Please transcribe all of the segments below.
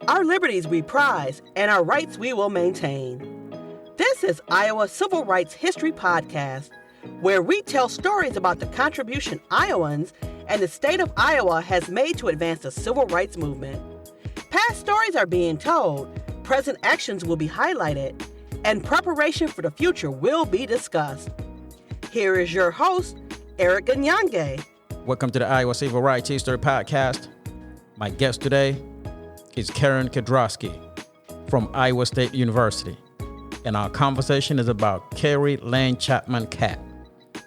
Our liberties we prize, and our rights we will maintain. This is Iowa Civil Rights History Podcast, where we tell stories about the contribution Iowans and the state of Iowa has made to advance the civil rights movement. Past stories are being told, present actions will be highlighted, and preparation for the future will be discussed. Here is your host, Erick Nganyange. Welcome to the Iowa Civil Rights History Podcast. My guest today is Karen Kedrowski from Iowa State University. And our conversation is about Carrie Chapman Catt,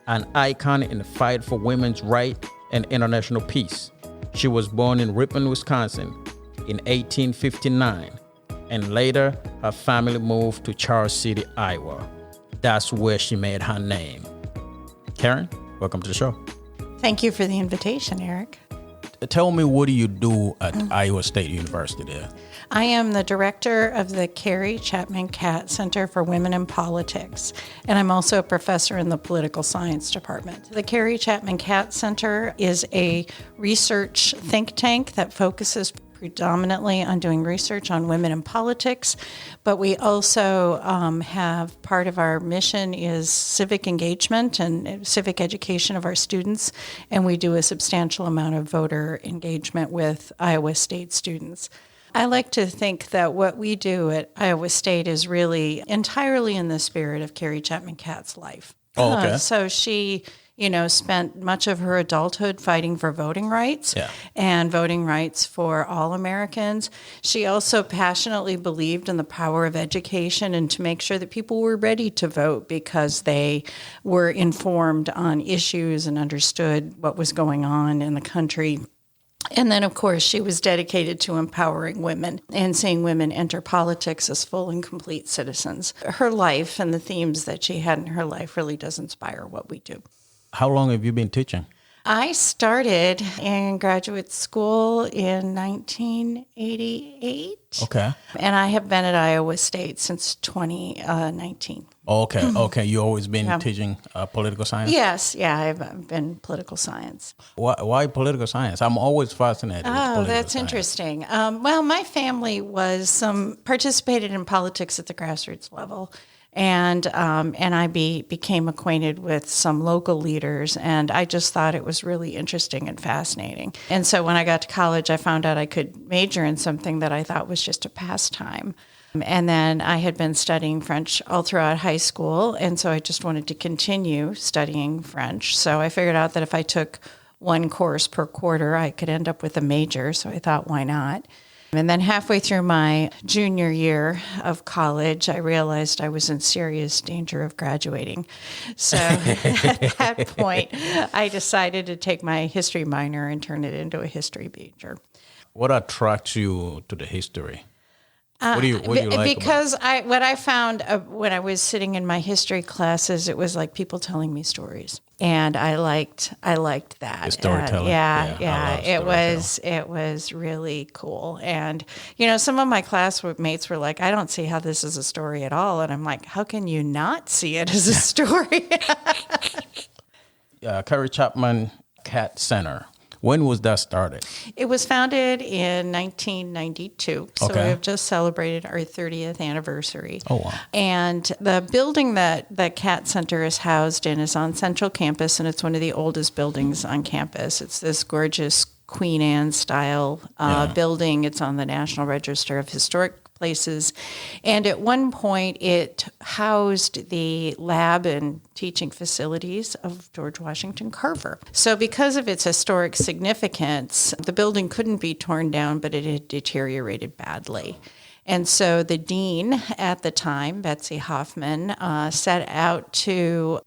an icon in the fight for women's rights and international peace. She was born in Ripon, Wisconsin in 1859, and later her family moved to Charles City, Iowa. That's where she made her name. Karen, welcome to the show. Thank you for the invitation, Erick. Tell me, what do you do at Iowa State University there? I am the director of the Carrie Chapman Catt Center for Women in Politics, and I'm also a professor in the political science department. The Carrie Chapman Catt Center is a research think tank that focuses predominantly on doing research on women in politics, but we also have part of our mission is civic engagement and civic education of our students, and we do a substantial amount of voter engagement with Iowa State students. I like to think that what we do at Iowa State is really entirely in the spirit of Carrie Chapman Catt's life. Oh, okay. So she spent much of her adulthood fighting for voting rights and voting rights for all Americans. She also passionately believed in the power of education and to make sure that people were ready to vote because they were informed on issues and understood what was going on in the country. And then, of course, she was dedicated to empowering women and seeing women enter politics as full and complete citizens. Her life and the themes that she had in her life really does inspire what we do. How long have you been teaching? I started in graduate school in 1988. Okay. And I have been at Iowa State since 2019. Okay. You always been teaching political science? Yes. Yeah, I've been political science. Why political science? I'm always fascinated with political that's science. Interesting. Well, my family participated in politics at the grassroots level. And I became acquainted with some local leaders, and I just thought it was really interesting and fascinating. And so when I got to college, I found out I could major in something that I thought was just a pastime. And then I had been studying French all throughout high school, and so I just wanted to continue studying French. So I figured out that if I took one course per quarter, I could end up with a major, so I thought, why not? And then halfway through my junior year of college, I realized I was in serious danger of graduating. So at that point, I decided to take my history minor and turn it into a history major. What attracts you to the history? What do you like because what I found when I was sitting in my history classes, it was like people telling me stories, and I liked that. The storytelling. It was really cool. And some of my classmates were like, "I don't see how this is a story at all," and I'm like, "How can you not see it as a story?" Carrie Chapman Catt Center. When was that started? It was founded in 1992, so we have just celebrated our 30th anniversary. Oh, wow. And the building that the Catt Center is housed in is on Central Campus, and it's one of the oldest buildings on campus. It's this gorgeous Queen Anne style building. It's on the National Register of Historic Places. And at one point, it housed the lab and teaching facilities of George Washington Carver. So because of its historic significance, the building couldn't be torn down, but it had deteriorated badly. And so the dean at the time, Betsy Hoffman, set out to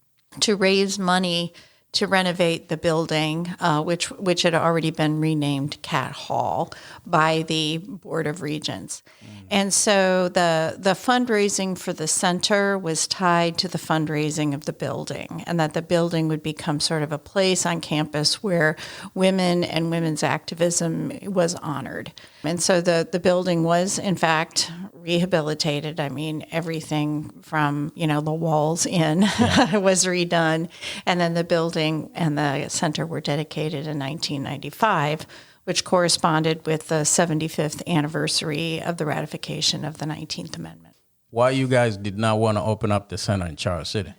raise money to renovate the building, which had already been renamed Catt Hall by the Board of Regents. And so the fundraising for the center was tied to the fundraising of the building, and that the building would become sort of a place on campus where women and women's activism was honored. And so the building was, in fact, rehabilitated. I mean, everything from, the walls in was redone. And then the building and the center were dedicated in 1995 which corresponded with the 75th anniversary of the ratification of the 19th Amendment. Why you guys did not want to open up the center in Charles City?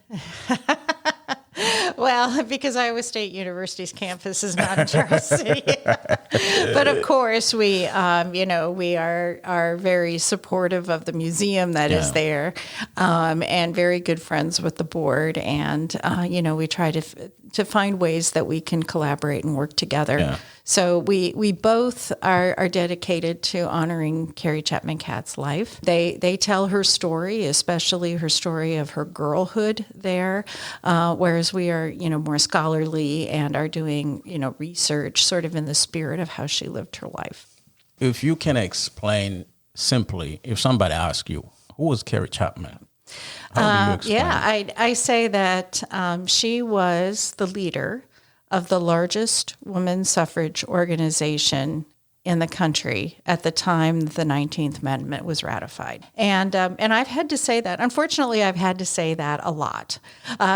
Well, because Iowa State University's campus is not in Charles City. But of course, we are very supportive of the museum that is there, and very good friends with the board. And, we try to find ways that we can collaborate and work together. Yeah. So we both are dedicated to honoring Carrie Chapman Catt's life. They tell her story, especially her story of her girlhood there, whereas we are, more scholarly and are doing, research sort of in the spirit of how she lived her life. If you can explain simply, if somebody asks you, who was Carrie Chapman? How do you explain it? I say that she was the leader of the largest women's suffrage organization in the country at the time the 19th Amendment was ratified. And I've had to say that. Unfortunately, I've had to say that a lot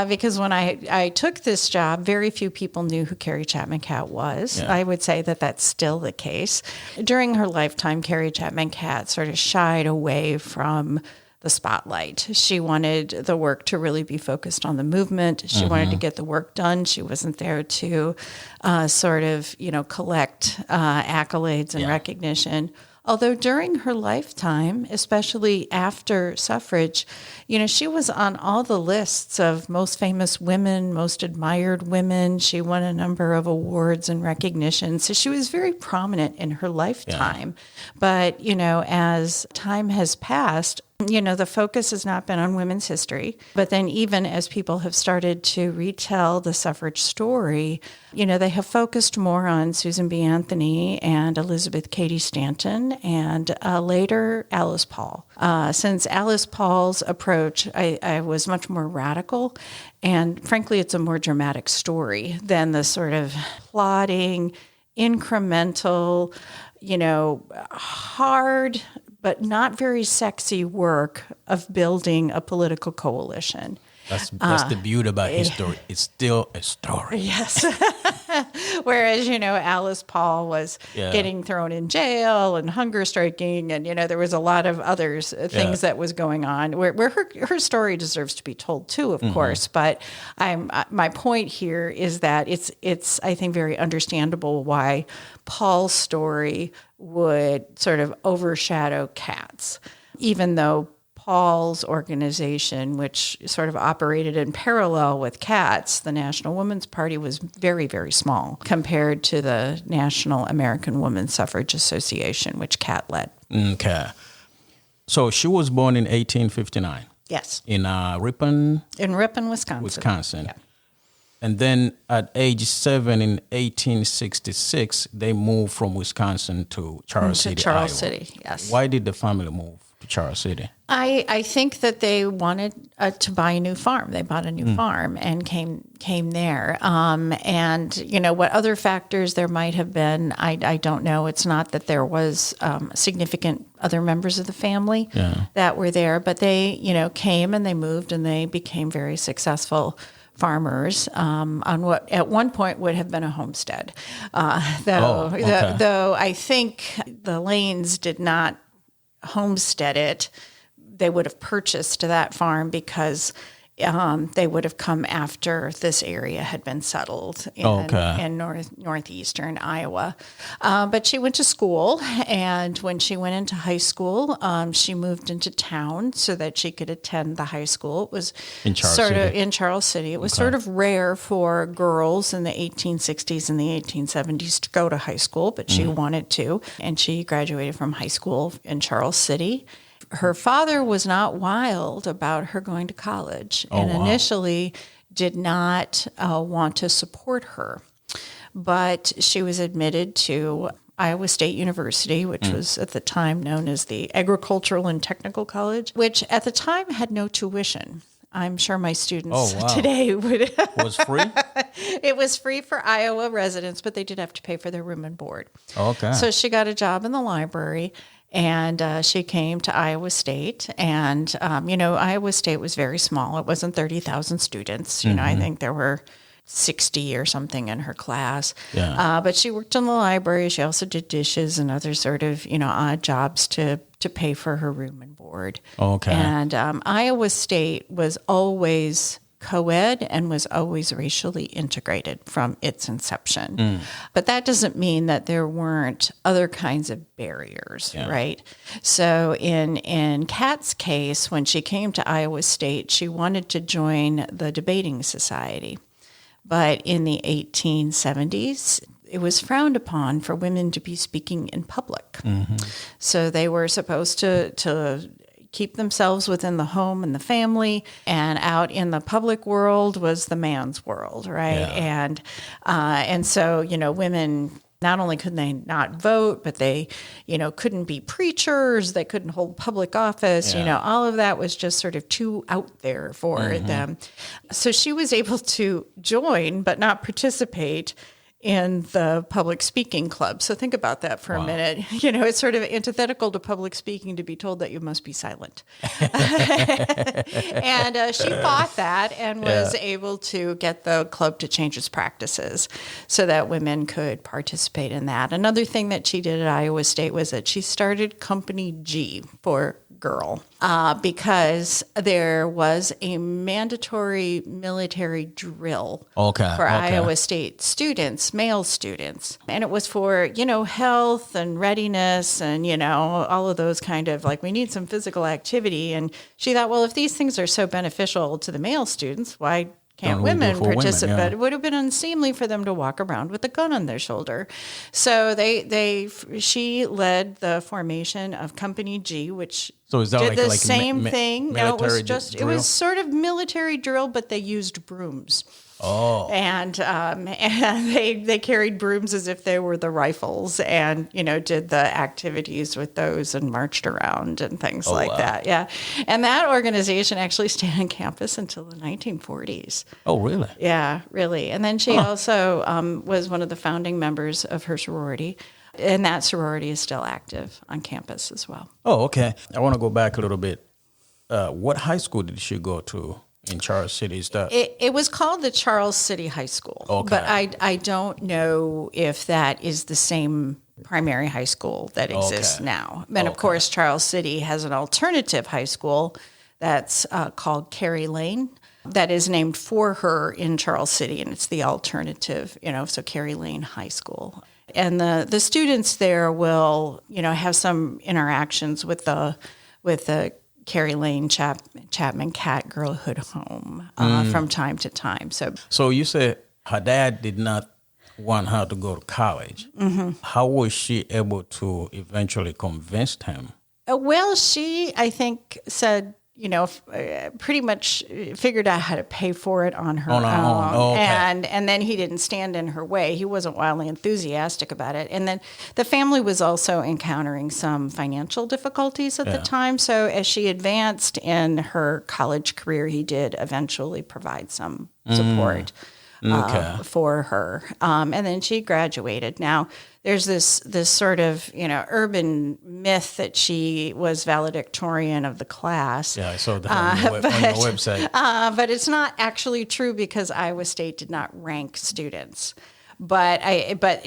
because when I took this job, very few people knew who Carrie Chapman Catt was. Yeah. I would say that that's still the case. During her lifetime, Carrie Chapman Catt sort of shied away from the spotlight. She wanted the work to really be focused on the movement. She wanted to get the work done. She wasn't there to collect accolades and recognition. Although during her lifetime, especially after suffrage, she was on all the lists of most famous women, most admired women. She won a number of awards and recognitions. So she was very prominent in her lifetime. Yeah. But, as time has passed, the focus has not been on women's history. But then even as people have started to retell the suffrage story, they have focused more on Susan B. Anthony and Elizabeth Cady Stanton and later Alice Paul. Since Alice Paul's approach, I was much more radical. And frankly, it's a more dramatic story than the sort of plodding, incremental, hard but not very sexy work of building a political coalition. That's the beauty about history. It's still a story. Yes. Whereas, Alice Paul was getting thrown in jail and hunger striking, and, there was a lot of other things that was going on where her story deserves to be told too, of course. But my point here is that it's I think very understandable why Paul's story would sort of overshadow Catt's, even though Paul's organization, which sort of operated in parallel with Catt's, the National Women's Party, was very, very small compared to the National American Women's Suffrage Association, which Catt led. Okay. So she was born in 1859. Yes. In Ripon? In Ripon, Wisconsin. Yeah. And then at age 7 in 1866, they moved from Wisconsin to Charles City, Iowa. City, yes. Why did the family move to Charles City? I think that they wanted to buy a new farm. They bought a new farm and came there. And, what other factors there might have been, I don't know. It's not that there was significant other members of the family that were there. But they, came and they moved and they became very successful farmers on what at one point would have been a homestead. Though I think the Lanes did not homestead it. They would have purchased that farm because they would have come after this area had been settled in northeastern Iowa. But she went to school, and when she went into high school, she moved into town so that she could attend the high school. It was in Charles City. It was sort of rare for girls in the 1860s and the 1870s to go to high school, but she wanted to, and she graduated from high school in Charles City. Her father was not wild about her going to college and initially did not want to support her. But she was admitted to Iowa State University, which was at the time known as the Agricultural and Technical College, which at the time had no tuition. I'm sure my students today would. Was free? It was free for Iowa residents, but they did have to pay for their room and board. Okay. So she got a job in the library. And she came to Iowa State, and, Iowa State was very small. It wasn't 30,000 students. I think there were 60 or something in her class. Yeah. But she worked in the library. She also did dishes and other sort of, odd jobs to pay for her room and board. Okay. And Iowa State was always co-ed and was always racially integrated from its inception. But that doesn't mean that there weren't other kinds of barriers, right? So in Catt's case, when she came to Iowa State, she wanted to join the debating society. But in the 1870s, it was frowned upon for women to be speaking in public. So they were supposed to keep themselves within the home and the family, and out in the public world was the man's world, right? Yeah. And so, women, not only could they not vote, but they, couldn't be preachers, they couldn't hold public office, all of that was just sort of too out there for them. So she was able to join, but not participate in the public speaking club. So think about that for a minute. It's sort of antithetical to public speaking to be told that you must be silent. And she fought that and was able to get the club to change its practices so that women could participate in that. Another thing that she did at Iowa State was that she started Company G for girl because there was a mandatory military drill for Iowa State students, male students. And it was for, health and readiness and, all of those kind of we need some physical activity. And she thought, well, if these things are so beneficial to the male students, why can't women participate? Women, It would have been unseemly for them to walk around with a gun on their shoulder. So she led the formation of Company G, which did the same thing. No, it was just drill? It was sort of military drill, but they used brooms. Oh. And they carried brooms as if they were the rifles and, did the activities with those and marched around and things that. Yeah. And that organization actually stayed on campus until the 1940s. Oh, really? Yeah, really. And then she also was one of the founding members of her sorority. And that sorority is still active on campus as well. Oh, okay. I want to go back a little bit. What high school did she go to? In Charles City, it was called the Charles City High School, but I don't know if that is the same primary high school that exists now. And of course, Charles City has an alternative high school that's called Carrie Lane that is named for her in Charles City, and it's the alternative, so Carrie Lane High School. And the students there will, have some interactions with the Carrie Lane Chapman Catt Girlhood Home from time to time. So you said her dad did not want her to go to college. How was she able to eventually convince him? Well, she, I think, said, pretty much figured out how to pay for it on her own. Oh, okay. And then he didn't stand in her way. He wasn't wildly enthusiastic about it. And then the family was also encountering some financial difficulties at the time. So as she advanced in her college career, he did eventually provide some support for her. And then she graduated. Now, there's this sort of, urban myth that she was valedictorian of the class. Yeah, I saw that on your website. But it's not actually true because Iowa State did not rank students. But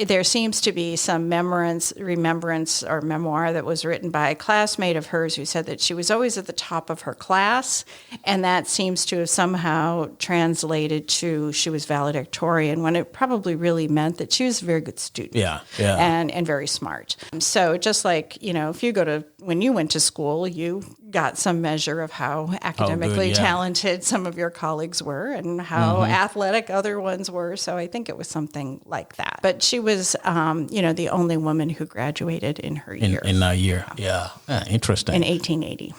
there seems to be some remembrance or memoir that was written by a classmate of hers who said that she was always at the top of her class, and that seems to have somehow translated to she was valedictorian when it probably really meant that she was a very good student. Yeah. And very smart. So just like, if when you went to school, you got some measure of how academically talented some of your colleagues were and how athletic other ones were. So I think it was something like that. But she was, the only woman who graduated in her year. In that year, yeah. Interesting. In 1880.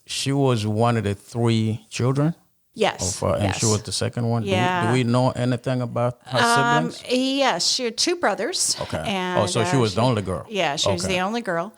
She was one of the three children? Yes. And she was the second one? Yeah. Do we know anything about her siblings? Yes, she had two brothers. Okay. And, so she was the only girl? Yeah, she was the only girl.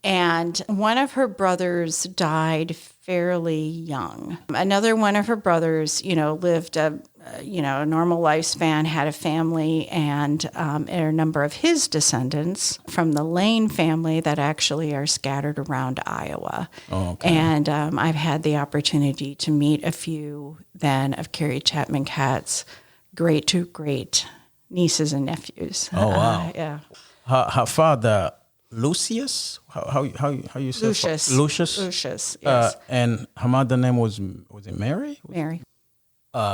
And one of her brothers died fairly young. Another one of her brothers, lived a normal lifespan, had a family, and a number of his descendants from the Lane family that actually are scattered around Iowa. Oh, okay. And I've had the opportunity to meet a few then of Carrie Chapman Catt's great to great nieces and nephews. Oh, wow. Yeah. Her father, Lucius? How you say? Lucius. Lucius, yes. and her mother name was it Mary? Mary.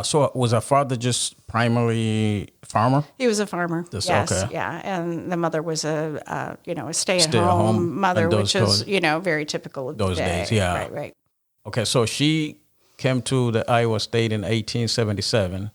So was her father just primarily farmer? He was a farmer. Yes, okay. yeah, and the mother was a stay-at-home Stay-at-home, mother, and which is very typical of those the day. days. Yeah, right. Okay, so she came to the Iowa State in 1877,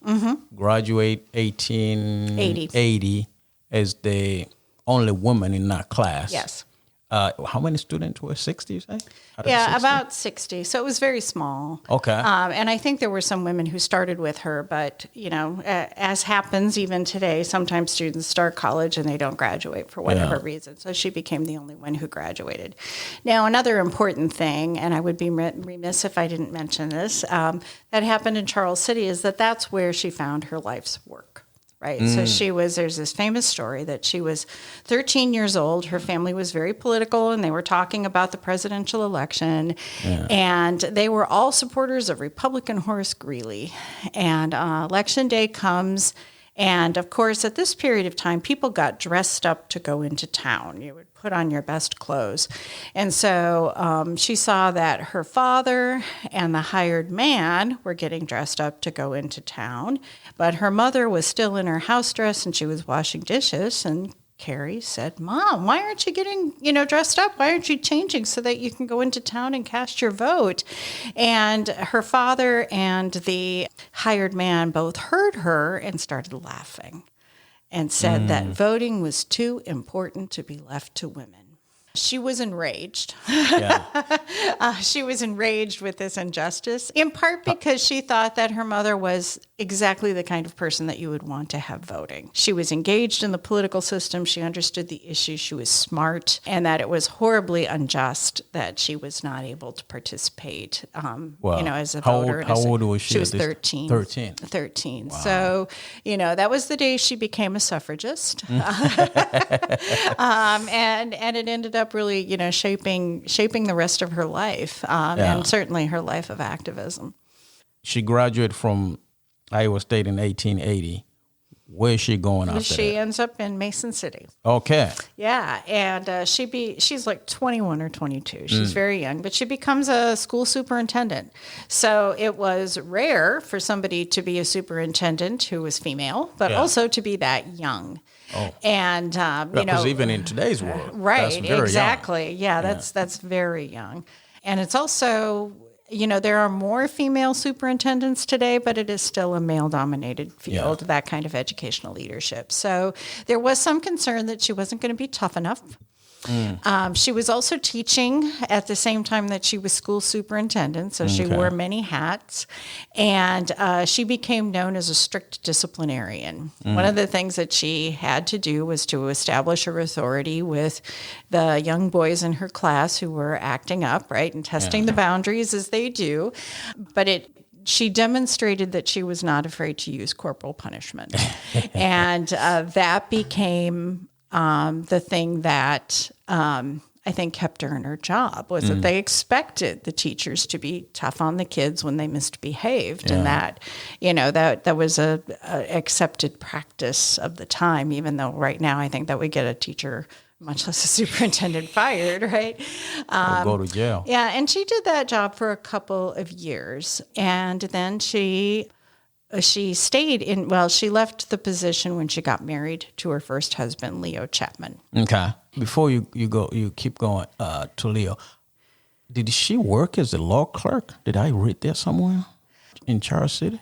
graduate 1880 as the only woman in that class. Yes. How many students were 60, you say? Yeah, 60? About 60. So it was very small. Okay. And I think there were some women who started with her, but, as happens even today, sometimes students start college and they don't graduate for whatever reason. So she became the only one who graduated. Now, another important thing, and I would be remiss if I didn't mention this, that happened in Charles City is that's where she found her life's work. Right. So there's this famous story that she was 13 years old. Her family was very political and they were talking about the presidential election. Yeah. And they were all supporters of Republican Horace Greeley. And election day comes. And of course, at this period of time, people got dressed up to go into town. You would put on your best clothes. And so she saw that her father and the hired man were getting dressed up to go into town, but her mother was still in her house dress and she was washing dishes. And Carrie said, "Mom, why aren't you getting, dressed up? Why aren't you changing so that you can go into town and cast your vote?" And her father and the hired man both heard her and started laughing and said that voting was too important to be left to women. She was enraged. Yeah. She was enraged with this injustice, in part because she thought that her mother was exactly the kind of person that you would want to have voting. She was engaged in the political system. She understood the issues. She was smart, and that it was horribly unjust that she was not able to participate, as a voter. How old was she? She was 13. 13. Wow. So, that was the day she became a suffragist. And it ended up really, shaping the rest of her life, and certainly her life of activism. She graduated from Iowa State in 1880. Where is she going after She ends up in Mason City. Okay. Yeah, and she's like 21 or 22. She's very young, but she becomes a school superintendent. So it was rare for somebody to be a superintendent who was female, but also to be that young. Oh. And because even in today's world, right? That's very exactly. Young. Yeah, that's very young, and it's also there are more female superintendents today, but it is still a male-dominated field. That kind of educational leadership. So there was some concern that she wasn't going to be tough enough. She was also teaching at the same time that she was school superintendent, so she wore many hats, and she became known as a strict disciplinarian. One of the things that she had to do was to establish her authority with the young boys in her class who were acting up, right, and testing the boundaries as they do, but she demonstrated that she was not afraid to use corporal punishment, and that became the thing that I think kept her in her job was that they expected the teachers to be tough on the kids when they misbehaved, and that that was a accepted practice of the time. Even though right now I think that we get a teacher, much less a superintendent, fired, right? Or go to jail. Yeah, and she did that job for a couple of years, and then she stayed in, she left the position when she got married to her first husband, Leo Chapman. Okay. Before you keep going to Leo, did she work as a law clerk? Did I read that somewhere in Charles City?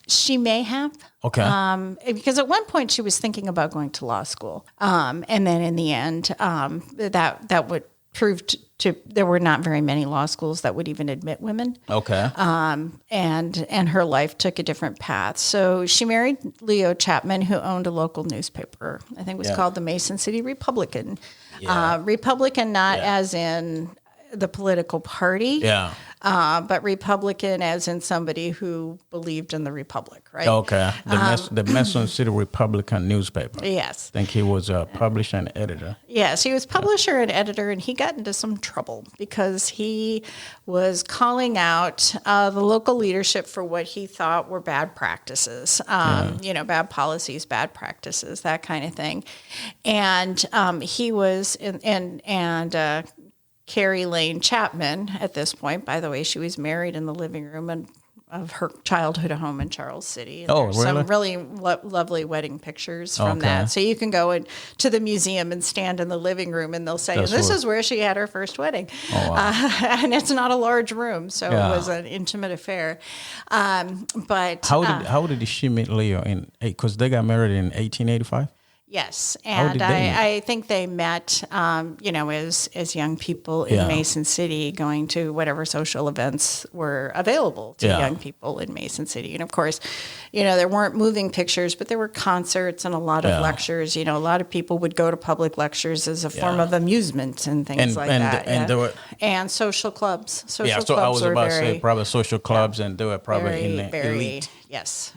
She may have. Okay. Because at one point she was thinking about going to law school. And then in the end, that would prove to there were not very many law schools that would even admit women. Okay. And her life took a different path. So she married Leo Chapman, who owned a local newspaper. I think it was called the Mason City Republican. Republican, not as in the political party. Yeah. But Republican as in somebody who believed in the Republic, right? Okay. The Mason City Republican newspaper. Yes. I think he was a publisher and editor. Yes, he was publisher and editor, and he got into some trouble because he was calling out the local leadership for what he thought were bad practices, bad policies, bad practices, that kind of thing. And he was, Carrie Lane Chapman, at this point, by the way, she was married in the living room of her childhood home in Charles City. And there's some really lovely wedding pictures from that. So you can go to the museum and stand in the living room, and they'll say, this is where she had her first wedding. Oh, wow. And it's not a large room, so it was an intimate affair. But how did she meet Leo? Because they got married in 1885? Yes, and I think they met, as young people in Mason City, going to whatever social events were available to young people in Mason City. And of course, there weren't moving pictures, but there were concerts and a lot of lectures. A lot of people would go to public lectures as a form of amusement and things like that. And social clubs. So I was about to say probably social clubs, and they were probably in the elite. Yes.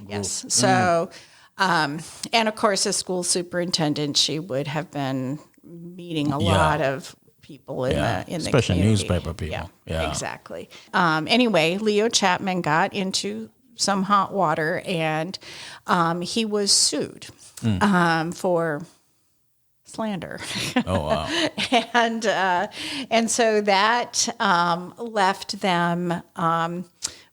So. And of course, as school superintendent, she would have been meeting a lot of people in the especially community. Newspaper people. Yeah, exactly. Anyway, Leo Chapman got into some hot water, and he was sued for slander. Oh wow! and so that left them.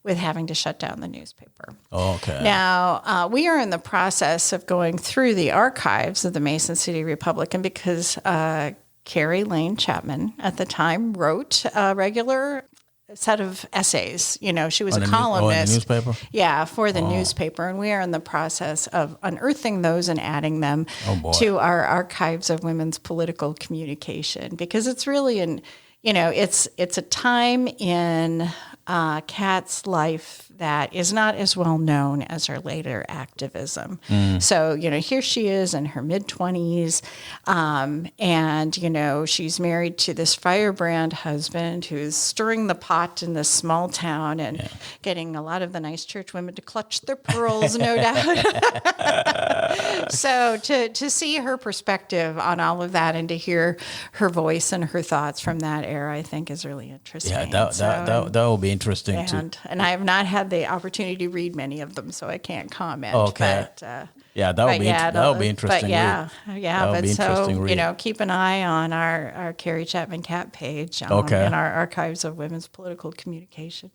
With having to shut down the newspaper. Okay. Now, we are in the process of going through the archives of the Mason City Republican because Carrie Lane Chapman at the time wrote a regular set of essays. She was a columnist. The newspaper? Yeah, for the newspaper. And we are in the process of unearthing those and adding them to our archives of women's political communication because it's really it's a time in Catt's life that is not as well known as her later activism. So, here she is in her mid-20s, and, she's married to this firebrand husband who's stirring the pot in this small town and getting a lot of the nice church women to clutch their pearls, no doubt. So to see her perspective on all of that and to hear her voice and her thoughts from that era, I think is really interesting. Yeah, that will be interesting too. And I have not had the opportunity to read many of them, so I can't comment. Okay. But, that would be interesting. But so keep an eye on our Carrie Chapman Catt page in our archives of women's political communication.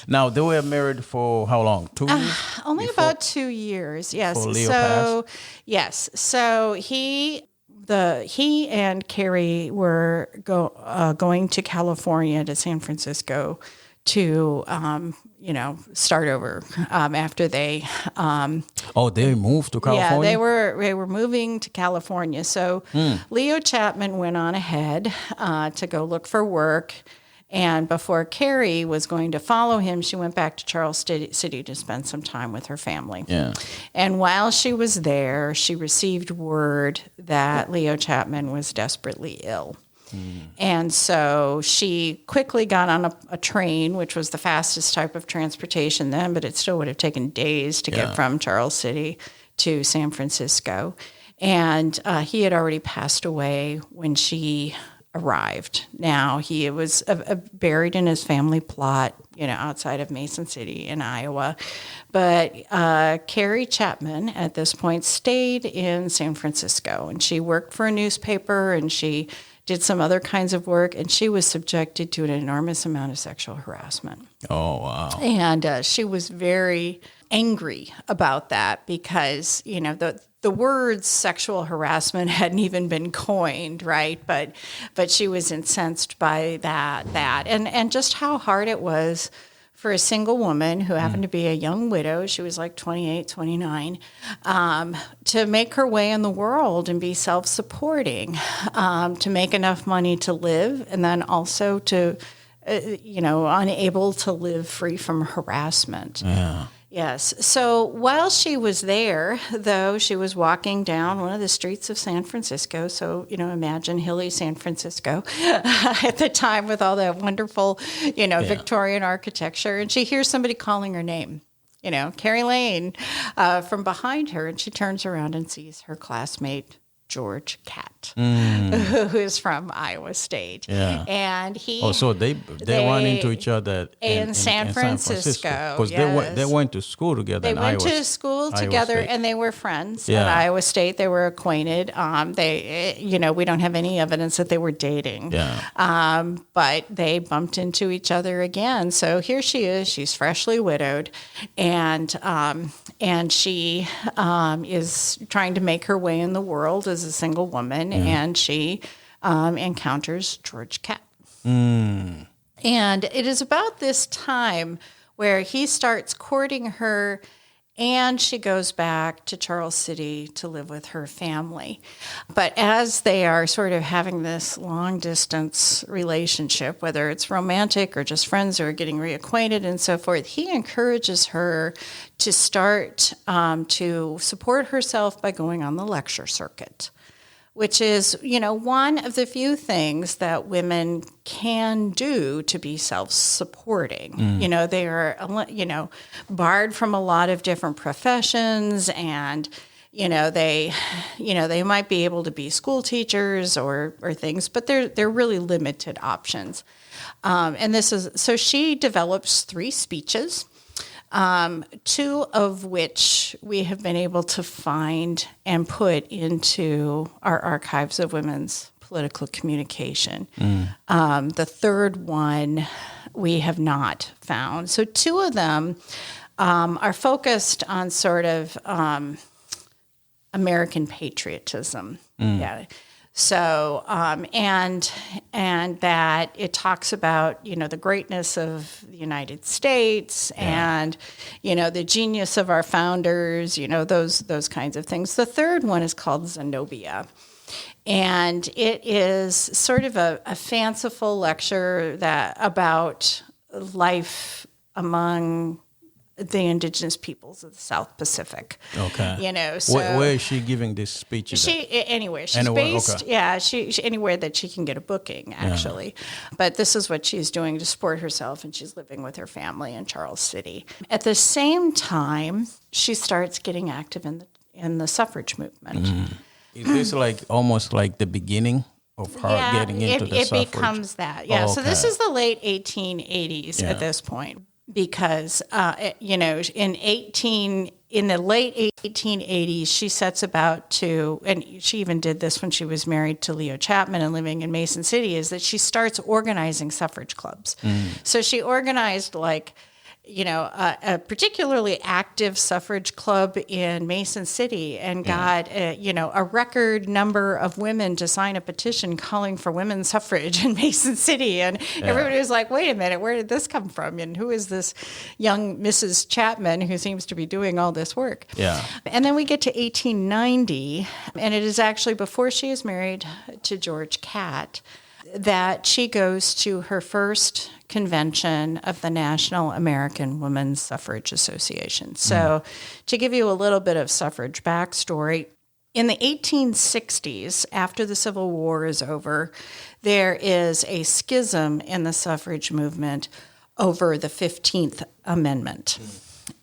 Now they were married for how long? 2 years? Only about 2 years. Yes. Before Leo passed? Yes. So he and Carrie were going to California, to San Francisco, to start over after they. They moved to California. Yeah, they were moving to California. So Leo Chapman went on ahead to go look for work. And before Carrie was going to follow him, she went back to Charles City to spend some time with her family. Yeah. And while she was there, she received word that Leo Chapman was desperately ill. And so she quickly got on a train, which was the fastest type of transportation then, but it still would have taken days to get from Charles City to San Francisco. And he had already passed away when she arrived. Now, he was buried in his family plot, outside of Mason City in Iowa. But Carrie Chapman, at this point, stayed in San Francisco, and she worked for a newspaper, and she did some other kinds of work, and she was subjected to an enormous amount of sexual harassment. Oh, wow. And she was very angry about that because, the words sexual harassment hadn't even been coined, right? But she was incensed by that. And just how hard it was for a single woman who happened to be a young widow, she was like 28, 29, to make her way in the world and be self-supporting, to make enough money to live, and then also to, unable to live free from harassment. Yeah. Yes. So while she was there, though, she was walking down one of the streets of San Francisco. So, imagine hilly San Francisco at the time with all that wonderful, Victorian architecture. And she hears somebody calling her name, Carrie Lane, from behind her. And she turns around and sees her classmate, George Catt, who is from Iowa State. Yeah. And he... Oh, so they run into each other in San Francisco. Because they went to school together They went to school together, and they were friends at Iowa State. They were acquainted. We don't have any evidence that they were dating. Yeah. But they bumped into each other again. So here she is. She's freshly widowed, and she is trying to make her way in the world as a single woman, and she encounters George Catt. And it is about this time where he starts courting her, and she goes back to Charles City to live with her family. But as they are sort of having this long-distance relationship, whether it's romantic or just friends or getting reacquainted and so forth, he encourages her to start to support herself by going on the lecture circuit, which is, one of the few things that women can do to be self-supporting. They are, barred from a lot of different professions, and, they might be able to be school teachers or things, but they're really limited options. So she develops 3 speeches, 2 of which we have been able to find and put into our archives of women's political communication. The third one we have not found. So 2 of them are focused on sort of American patriotism. Yeah. So, and that it talks about, the greatness of the United States and, the genius of our founders, those kinds of things. The third one is called Zenobia. And it is sort of a fanciful lecture about life among the indigenous peoples of the South Pacific. Okay. So where is she giving this speech? Anywhere. She's based, she anywhere that she can get a booking, actually. But this is what she's doing to support herself, and she's living with her family in Charles City. At the same time, she starts getting active in the suffrage movement. Is this almost like the beginning of her getting into the suffrage? It becomes that, So this is the late 1880s at this point. Because, in the late 1880s, she sets about to, and she even did this when she was married to Leo Chapman and living in Mason City, is that she starts organizing suffrage clubs. So she organized a particularly active suffrage club in Mason City and got, a record number of women to sign a petition calling for women's suffrage in Mason City. And everybody was like, wait a minute, where did this come from? And who is this young Mrs. Chapman who seems to be doing all this work? Yeah. And then we get to 1890, and it is actually before she is married to George Catt that she goes to her first convention of the National American Women's Suffrage Association. So to give you a little bit of suffrage backstory, in the 1860s, after the Civil War is over, there is a schism in the suffrage movement over the 15th Amendment.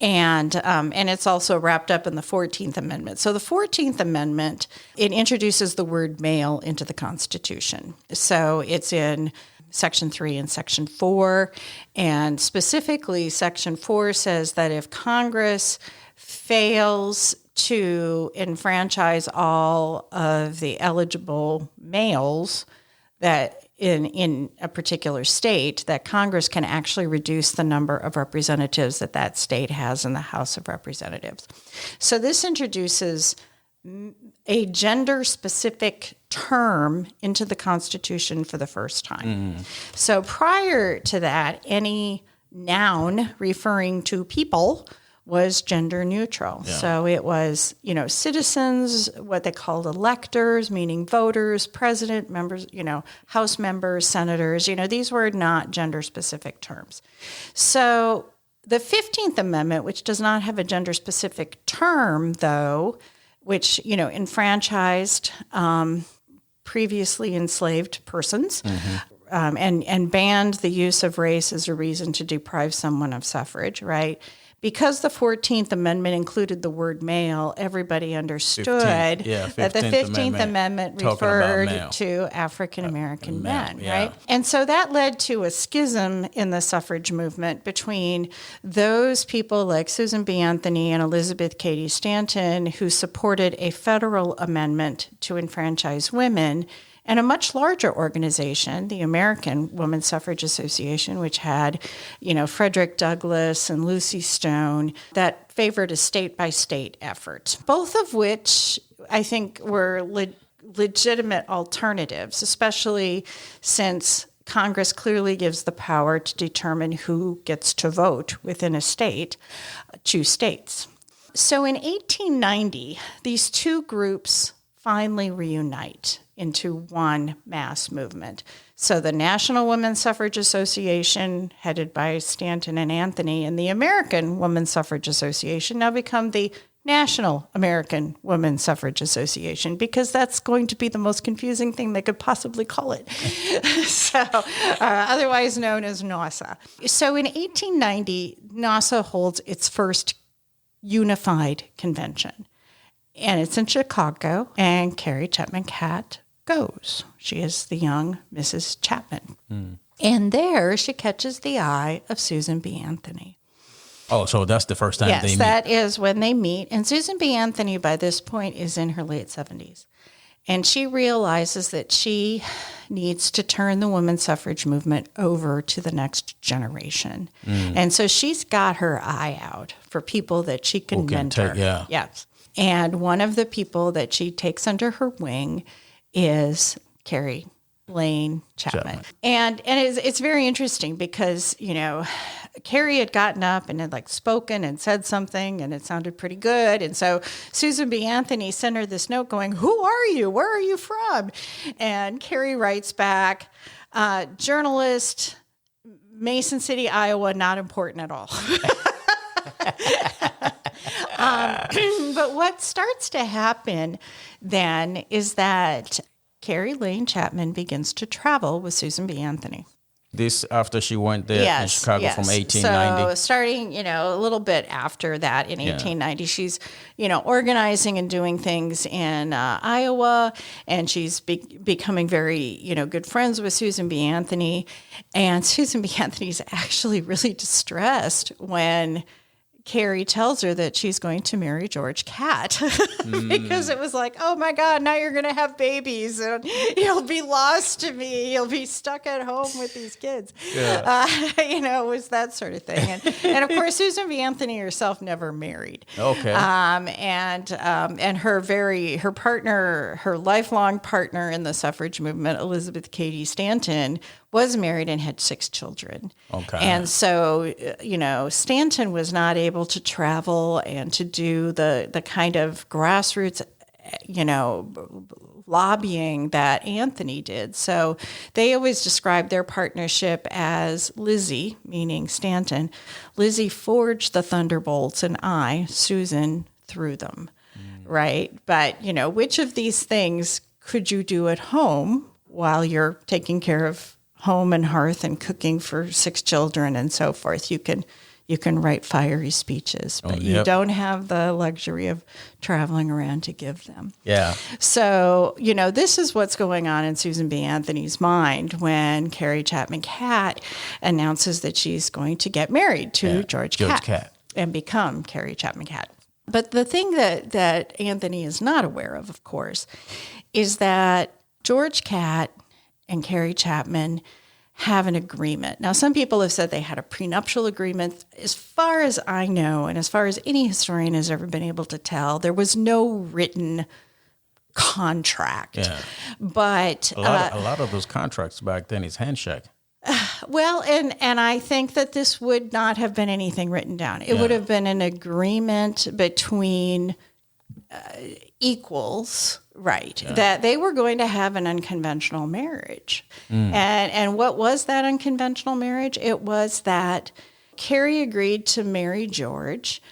And it's also wrapped up in the 14th Amendment. So the 14th Amendment, it introduces the word male into the Constitution. So it's in Section 3 and Section 4. And specifically, Section 4 says that if Congress fails to enfranchise all of the eligible males that in a particular state, that Congress can actually reduce the number of representatives that state has in the House of Representatives. So this introduces a gender-specific term into the Constitution for the first time. So prior to that, any noun referring to people was gender neutral. Yeah. So it was, citizens, what they called electors, meaning voters, president, members, House members, senators, these were not gender specific terms. So The 15th Amendment, which does not have a gender-specific term, though, which, enfranchised previously enslaved persons, and banned the use of race as a reason to deprive someone of suffrage, right? Because the 14th Amendment included the word male, everybody understood that the 15th Amendment referred to African American men, right? And so that led to a schism in the suffrage movement between those people like Susan B. Anthony and Elizabeth Cady Stanton, who supported a federal amendment to enfranchise women, and a much larger organization, the American Women's Suffrage Association, which had, Frederick Douglass and Lucy Stone, that favored a state-by-state effort, both of which I think were legitimate alternatives, especially since Congress clearly gives the power to determine who gets to vote within a state, choose states. So in 1890, these two groups finally reunite into one mass movement. So the National Women's Suffrage Association, headed by Stanton and Anthony, and the American Women's Suffrage Association now become the National American Women's Suffrage Association, because that's going to be the most confusing thing they could possibly call it. Otherwise known as NAWSA. So in 1890, NAWSA holds its first unified convention. And it's in Chicago, and Carrie Chapman Catt goes. She is the young Mrs. Chapman. And there she catches the eye of Susan B. Anthony. Oh, so that's the first time they meet. Yes, that is when they meet. And Susan B. Anthony, by this point, is in her late 70s. And she realizes that she needs to turn the women's suffrage movement over to the next generation. And so she's got her eye out for people that she can mentor. Yes. And one of the people that she takes under her wing is Carrie Chapman. And it's very interesting because, Carrie had gotten up and had spoken and said something, and it sounded pretty good. And so Susan B. Anthony sent her this note going, "Who are you? Where are you from?" And Carrie writes back, "Journalist, Mason City, Iowa, not important at all." But what starts to happen then is that Carrie Lane Chapman begins to travel with Susan B. Anthony. This after she went there in Chicago from 1890? So starting, a little bit after that in 1890, she's, organizing and doing things in Iowa, and she's becoming very, good friends with Susan B. Anthony. And Susan B. Anthony's actually really distressed when Carrie tells her that she's going to marry George Catt because it was like, oh my God, now you're going to have babies and you'll be lost to me. You'll be stuck at home with these kids. It was that sort of thing. And of course, Susan B. Anthony herself never married. Okay. And her partner, her lifelong partner in the suffrage movement, Elizabeth Cady Stanton, was married and had 6 children. Okay. And so, Stanton was not able to travel and to do the kind of grassroots, lobbying that Anthony did. So they always described their partnership as Lizzie, meaning Stanton. Lizzie forged the thunderbolts and I, Susan, threw them, right? But, which of these things could you do at home while you're taking care of home and hearth and cooking for 6 children and so forth? You can write fiery speeches, but you don't have the luxury of traveling around to give them. Yeah. So, this is what's going on in Susan B. Anthony's mind when Carrie Chapman Catt announces that she's going to get married to George Catt and become Carrie Chapman Catt. But the thing that Anthony is not aware of course, is that George Catt and Carrie Chapman have an agreement. Now, some people have said they had a prenuptial agreement. As far as I know, and as far as any historian has ever been able to tell, there was no written contract. Yeah. But a lot of those contracts back then is handshake. Well, and I think that this would not have been anything written down. It would have been an agreement between equals, right? Yeah. That they were going to have an unconventional marriage. And what was that unconventional marriage? It was that Carrie agreed to marry George,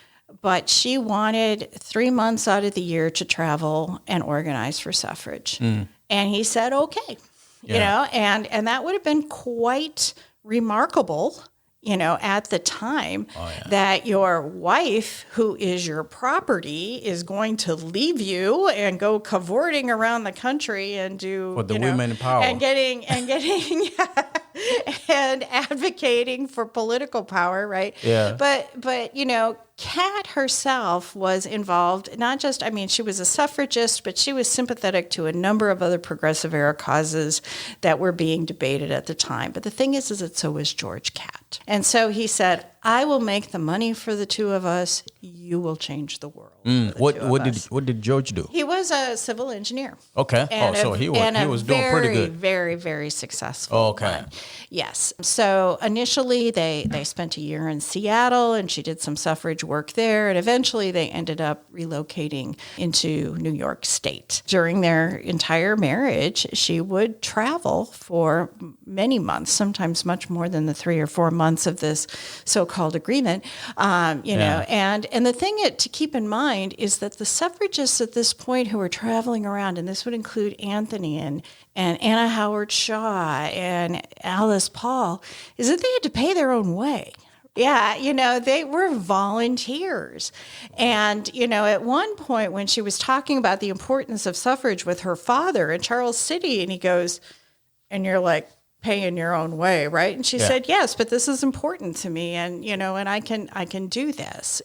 but she wanted 3 months out of the year to travel and organize for suffrage. And he said, okay, you know, and that would have been quite remarkable, you know, at the time that your wife, who is your property, is going to leave you and go cavorting around the country and do for the women in power and getting and advocating for political power, right? Yeah. But you know, Catt herself was involved, not just, I mean, she was a suffragist, but she was sympathetic to a number of other progressive era causes that were being debated at the time. But the thing is that so was George Catt. And so he said, I will make the money for the two of us. You will change the world. What did George do? He was a civil engineer. Okay. So he was doing pretty good. Very, very successful. Okay. One. Yes. So initially they spent a year in Seattle and she did some suffrage work there. And eventually they ended up relocating into New York State. During their entire marriage, she would travel for many months, sometimes much more than the 3 or 4 months of this so-called agreement. You know, and the thing to keep in mind is that the suffragists at this point who were traveling around, and this would include Anthony and Anna Howard Shaw and Alice Paul, is that they had to pay their own way. Yeah, you know, they were volunteers. And, you know, at one point when she was talking about the importance of suffrage with her father in Charles City, and he goes, and you're like, paying your own way, right? And she said, yes, but this is important to me, and you know, and I can do this.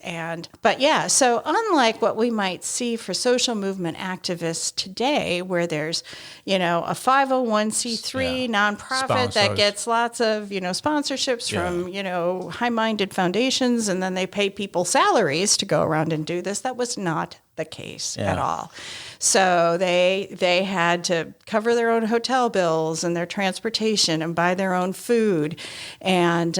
But so unlike what we might see for social movement activists today, where there's, you know, a 501c3 nonprofit that gets lots of, you know, sponsorships from, you know, high-minded foundations, and then they pay people salaries to go around and do this, that was not the case at all. So they had to cover their own hotel bills and their transportation and buy their own food and,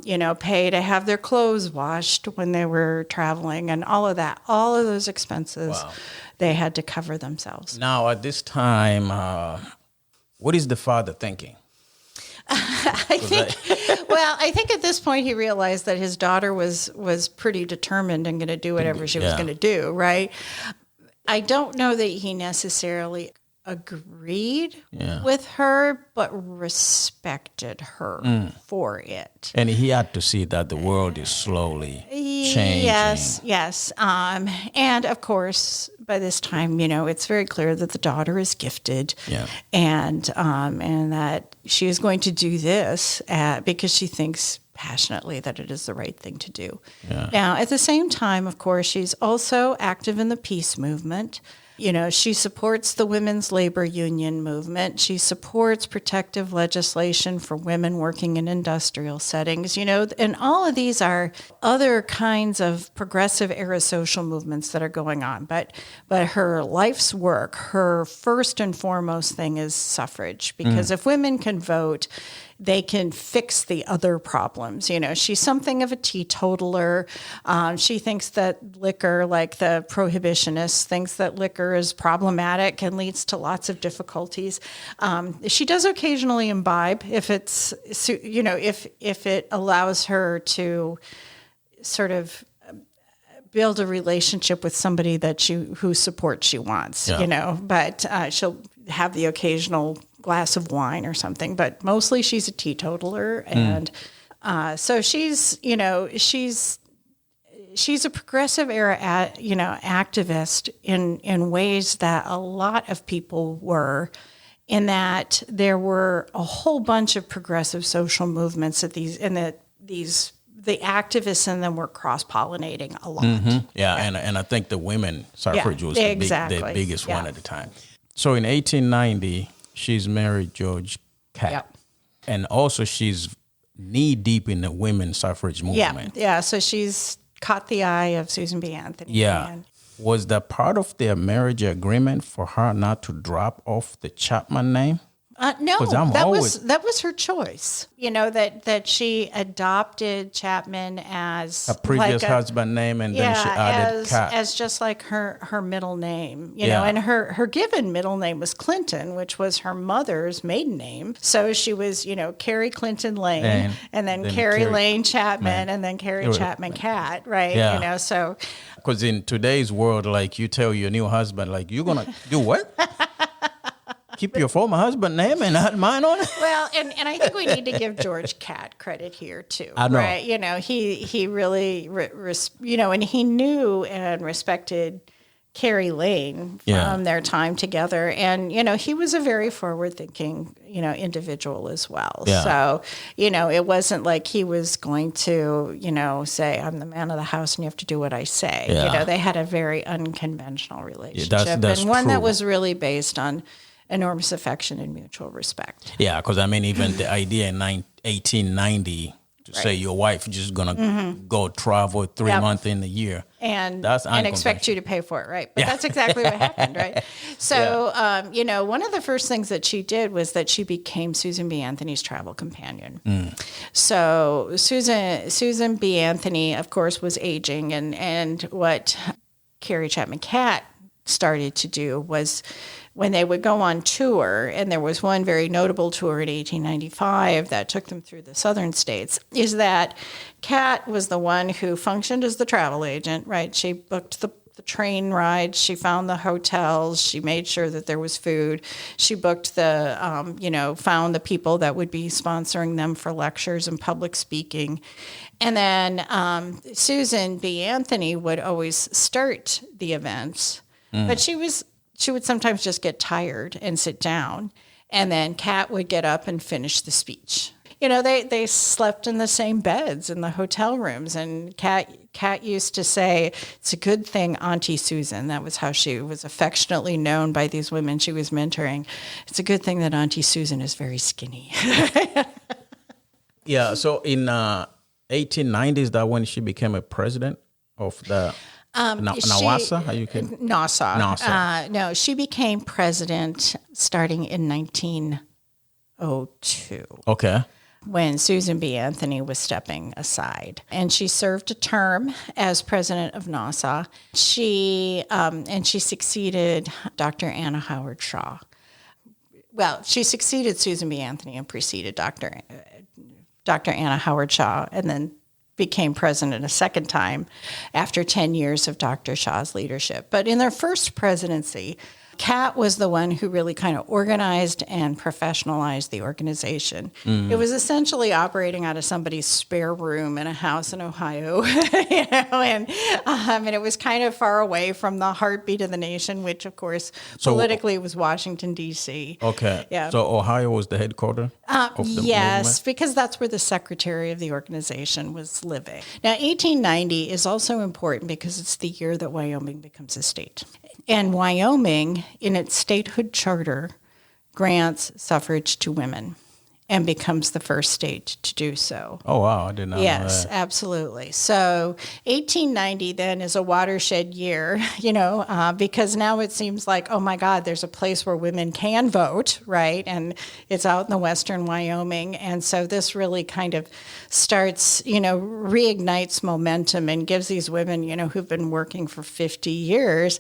you know, pay to have their clothes washed when they were traveling and all of that. All of those expenses they had to cover themselves. Now, at this time, what is the father thinking? I think at this point he realized that his daughter was pretty determined and going to do whatever she was going to do, right? I don't know that he necessarily agreed with her, but respected her for it. And he had to see that the world is slowly changing. Yes. And of course, by this time, you know, it's very clear that the daughter is gifted, and that she is going to do this because she thinks passionately that it is the right thing to do. Now, at the same time, of course, she's also active in the peace movement. You know, she supports the women's labor union movement. She supports protective legislation for women working in industrial settings, you know, and all of these are other kinds of progressive era social movements that are going on. But her life's work, her first and foremost thing is suffrage, because if women can vote, they can fix the other problems. You know, she's something of a teetotaler. She thinks that liquor, like the prohibitionists, thinks that liquor is problematic and leads to lots of difficulties. She does occasionally imbibe if it's, you know, if it allows her to sort of build a relationship with somebody that whose support she wants, you know, but she'll have the occasional glass of wine or something, but mostly she's a teetotaler. And so she's, you know, she's a progressive era, activist in ways that a lot of people were, in that there were a whole bunch of progressive social movements the activists in them were cross-pollinating a lot. And I think the women suffrage was the biggest one at the time. So in 1890, she's married George Catt. And also she's knee-deep in the women's suffrage movement. So she's caught the eye of Susan B. Anthony. Was that part of their marriage agreement for her not to drop off the Chapman name? No, 'Cause I'm always- that was her choice. That she adopted Chapman as a previous like husband name, and then she added Catt. as just like her middle name. Yeah. And her given middle name was Clinton, which was her mother's maiden name. So she was Carrie Clinton Lane, and then Carrie Lane Chapman, and then Carrie Chapman Catt, right? Yeah. So Because in today's world, like you tell your new husband, like you're gonna do what? Keep your former husband name and not mine on it? Well, and I think we need to give George Catt credit here too. I know. Right? He really, and he knew and respected Carrie Lane from their time together, and he was a very forward-thinking individual as well. Yeah. So it wasn't like he was going to say, "I'm the man of the house and you have to do what I say." Yeah. They had a very unconventional relationship, that's and one true. that was really based on enormous affection and mutual respect. Yeah, because I mean, even the idea in 1890 to say your wife is just gonna go travel 3 months in the year, and that's expect you to pay for it, right? But that's exactly what happened, right? So, one of the first things that she did was that she became Susan B. Anthony's travel companion. So Susan B. Anthony, of course, was aging, and what Carrie Chapman Catt started to do was, when they would go on tour, and there was one very notable tour in 1895 that took them through the southern states, is that Catt was the one who functioned as the travel agent, right? She booked the train rides, she found the hotels, she made sure that there was food, she booked the, found the people that would be sponsoring them for lectures and public speaking. And then Susan B. Anthony would always start the events, but she would sometimes just get tired and sit down, and then Catt would get up and finish the speech. They slept in the same beds in the hotel rooms, and Catt used to say, "It's a good thing Auntie Susan," that was how she was affectionately known by these women she was mentoring. "It's a good thing that Auntie Susan is very skinny." Yeah, so in 1890s, that when she became a president of the Nawasa? How you can Nassau. Nassau. No, she became president starting in 1902. Okay. When Susan B. Anthony was stepping aside. And she served a term as president of Nassau. She succeeded Dr. Anna Howard Shaw. Well, she succeeded Susan B. Anthony and preceded Dr. Anna Howard Shaw, and then became president a second time after 10 years of Dr. Shaw's leadership. But in their first presidency, Catt was the one who really kind of organized and professionalized the organization. It was essentially operating out of somebody's spare room in a house in Ohio, and it was kind of far away from the heartbeat of the nation, which, of course, politically was Washington, D.C. Okay. Yeah. So Ohio was the headquarters of the yes, movement? because that's where the secretary of the organization was living. Now, 1890 is also important because it's the year that Wyoming becomes a state. And Wyoming, in its statehood charter, grants suffrage to women and becomes the first state to do so. Oh, wow. I did not know that. Yes, absolutely. So 1890 then is a watershed year, because now it seems like, oh my God, there's a place where women can vote, right? And it's out in the western Wyoming. And so this really kind of starts, reignites momentum and gives these women, who've been working for 50 years,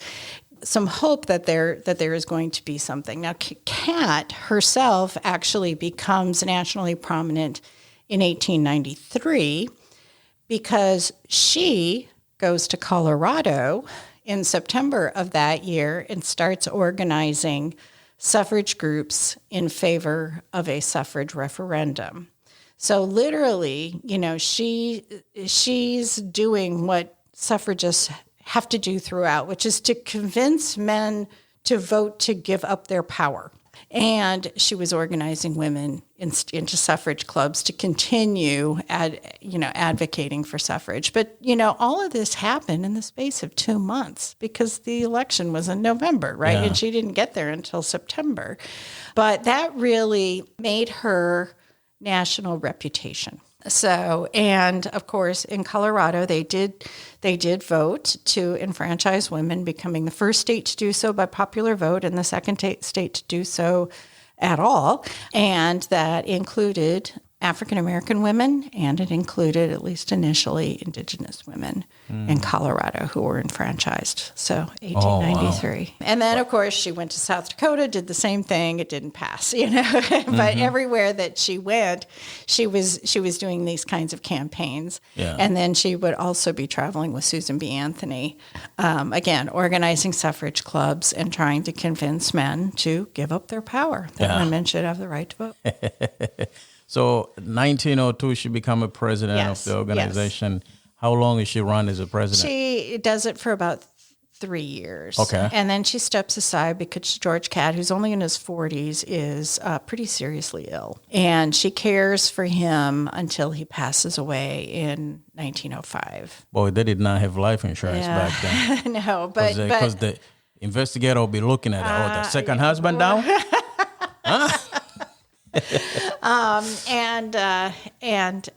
some hope that there is going to be something. Now, Catt herself actually becomes nationally prominent in 1893 because she goes to Colorado in September of that year and starts organizing suffrage groups in favor of a suffrage referendum. So literally, she's doing what suffragists have to do throughout, which is to convince men to vote to give up their power. And she was organizing women into suffrage clubs to continue advocating for suffrage. But, all of this happened in the space of 2 months because the election was in November, right? Yeah. And she didn't get there until September. But that really made her national reputation. So, and of course, in Colorado, they did vote to enfranchise women, becoming the first state to do so by popular vote and the second state to do so at all. And that included African American women, and it included, at least initially, Indigenous women in Colorado who were enfranchised. So 1893. And then, of course, she went to South Dakota, did the same thing. It didn't pass, But everywhere that she went, she was doing these kinds of campaigns. Yeah. And then she would also be traveling with Susan B. Anthony, again, organizing suffrage clubs and trying to convince men to give up their power, that women should have the right to vote. So 1902, she became a president of the organization. Yes. How long has she run as a president? She does it for about 3 years. Okay. And then she steps aside because George Catt, who's only in his 40s, is pretty seriously ill. And she cares for him until he passes away in 1905. Boy, they did not have life insurance back then. No, but... Because the investigator will be looking at it. The second husband down? Huh? And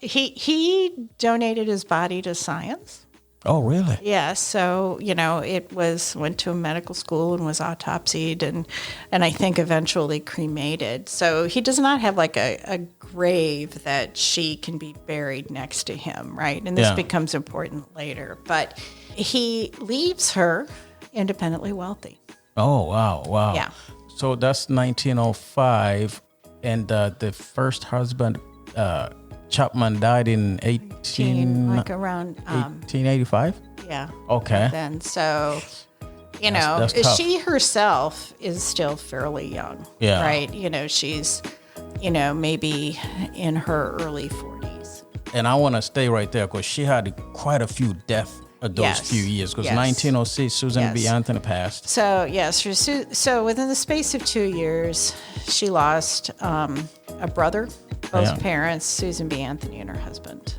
he donated his body to science. Oh, really? Yeah. So, it went to a medical school and was autopsied and I think eventually cremated. So he does not have like a grave that she can be buried next to him. Right. And this becomes important later, but he leaves her independently wealthy. Oh, wow. Wow. Yeah. So that's 1905. And the first husband, Chapman, died in 1885? Yeah. Okay. Then, so, that's tough. she herself is still fairly young. Yeah. Right? She's, maybe in her early 40s. And I want to stay right there because she had quite a few deaths of those few years. Because 1906, Susan B. Anthony passed. So, yes. So within the space of 2 years, she lost a brother, both parents, Susan B. Anthony and her husband.